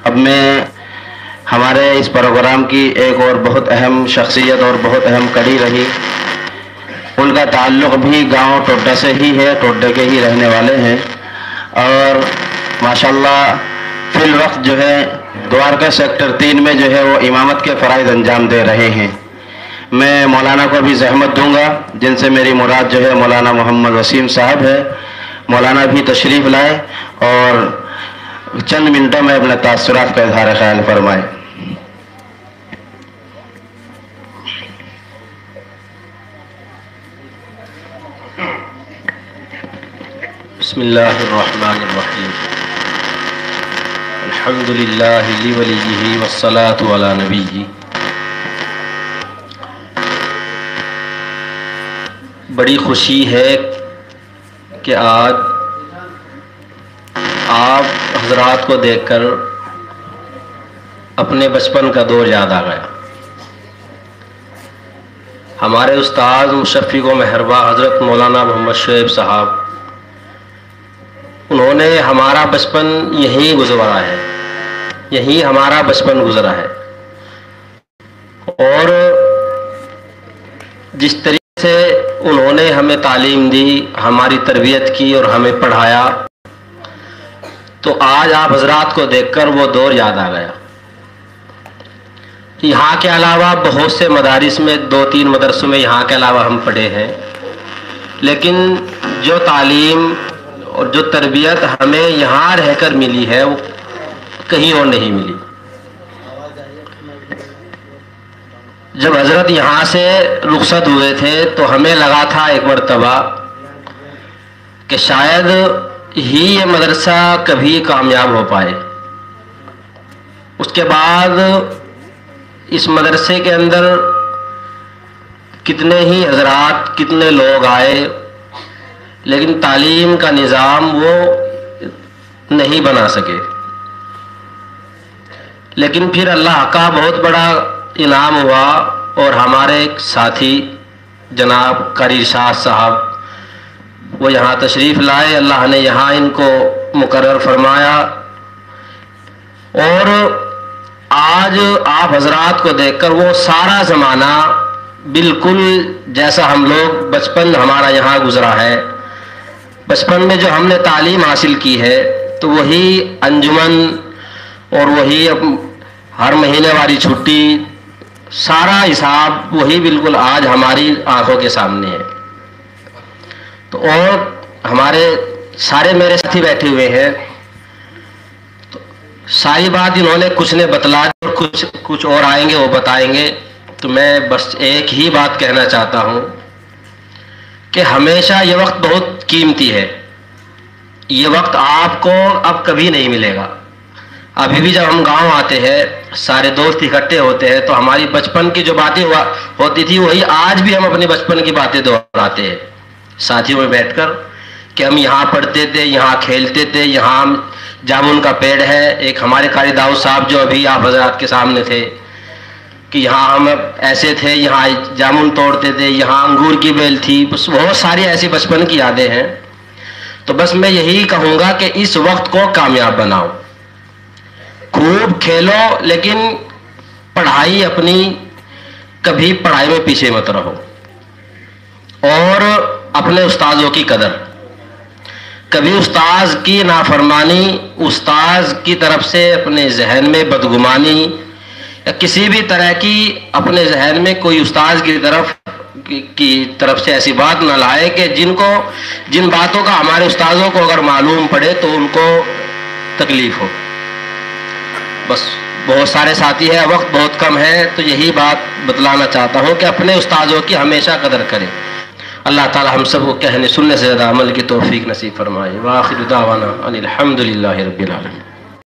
اب میں ہمارے اس پروگرام کی ایک اور بہت اہم شخصیت اور بہت اہم کڑی رہی، ان کا تعلق بھی گاؤں ٹوڈا سے ہی ہے، ٹوڈے کے ہی رہنے والے ہیں، اور ماشاءاللہ فی الوقت جو ہے دوارکا سیکٹر 3 میں جو ہے وہ امامت کے فرائض انجام دے رہے ہیں۔ میں مولانا کو بھی زحمت دوں گا، جن سے میری مراد جو ہے مولانا محمد وسیم صاحب ہے، مولانا بھی تشریف لائے اور چند منٹوں میں اپنے تاثرات کا اظہار خیال فرمائے۔ بسم اللہ الرحمن الرحیم، الحمدللہ ولیہ والصلاة علی نبیہ۔ بڑی خوشی ہے کہ آج آپ حضرات کو دیکھ کر اپنے بچپن کا دور یاد آ گیا۔ ہمارے استاد مشفق و مہرباں حضرت مولانا محمد شعیب صاحب، انہوں نے ہمارا بچپن یہیں گزارا ہے، یہیں ہمارا بچپن گزرا ہے، اور جس طریقے سے انہوں نے ہمیں تعلیم دی، ہماری تربیت کی اور ہمیں پڑھایا، تو آج آپ حضرات کو دیکھ کر وہ دور یاد آ گیا۔ یہاں کے علاوہ بہت سے مدارس میں 2-3 مدرسوں میں یہاں کے علاوہ ہم پڑھے ہیں، لیکن جو تعلیم اور جو تربیت ہمیں یہاں رہ کر ملی ہے وہ کہیں اور نہیں ملی۔ جب حضرت یہاں سے رخصت ہوئے تھے تو ہمیں لگا تھا ایک مرتبہ کہ شاید ہی یہ مدرسہ کبھی کامیاب ہو پائے۔ اس کے بعد اس مدرسے کے اندر کتنے ہی حضرات، کتنے لوگ آئے، لیکن تعلیم کا نظام وہ نہیں بنا سکے۔ لیکن پھر اللہ کا بہت بڑا انعام ہوا اور ہمارے ایک ساتھی جناب قاری ارشاد صاحب وہ یہاں تشریف لائے، اللہ نے یہاں ان کو مقرر فرمایا، اور آج آپ حضرات کو دیکھ کر وہ سارا زمانہ بالکل جیسا ہم لوگ بچپن ہمارا یہاں گزرا ہے، بچپن میں جو ہم نے تعلیم حاصل کی ہے تو وہی انجمن اور وہی ہر مہینے والی چھٹی، سارا حساب وہی بالکل آج ہماری آنکھوں کے سامنے ہے۔ تو اور ہمارے سارے میرے ساتھی بیٹھے ہوئے ہیں، تو ساری بات انہوں نے کچھ نے بتلا دی اور کچھ اور آئیں گے وہ بتائیں گے، تو میں بس ایک ہی بات کہنا چاہتا ہوں کہ ہمیشہ یہ وقت بہت قیمتی ہے، یہ وقت آپ کو اب کبھی نہیں ملے گا۔ ابھی بھی جب ہم گاؤں آتے ہیں، سارے دوست اکٹھے ہوتے ہیں، تو ہماری بچپن کی جو باتیں ہوتی تھی وہی آج بھی ہم اپنی بچپن کی باتیں دہراتے ہیں ساتھیوں میں بیٹھ کر، کہ ہم یہاں پڑھتے تھے، یہاں کھیلتے تھے، یہاں جامن کا پیڑ ہے۔ ایک ہمارے قاری داؤد صاحب جو ابھی آپ حضرات کے سامنے تھے، کہ یہاں ہم ایسے تھے، یہاں جامن توڑتے تھے، یہاں انگور کی بیل تھی، بس بہت ساری ایسی بچپن کی یادیں ہیں۔ تو بس میں یہی کہوں گا کہ اس وقت کو کامیاب بناؤ، خوب کھیلو، لیکن پڑھائی اپنی کبھی پڑھائی میں پیچھے مت رہو، اور اپنے استاذوں کی قدر، کبھی استاذ کی نافرمانی، استاذ کی طرف سے اپنے ذہن میں بدگمانی یا کسی بھی طرح کی اپنے ذہن میں کوئی استاذ کی طرف سے ایسی بات نہ لائے کہ جن باتوں کا ہمارے استاذوں کو اگر معلوم پڑے تو ان کو تکلیف ہو۔ بس بہت سارے ساتھی ہیں، وقت بہت کم ہے، تو یہی بات بتلانا چاہتا ہوں کہ اپنے استاذوں کی ہمیشہ قدر کریں۔ اللہ تعالی ہم سب کو کہنے سننے سے زیادہ عمل کی توفیق نصیب فرمائے۔ وآخر دعوانا ان الحمد للہ رب العالمین۔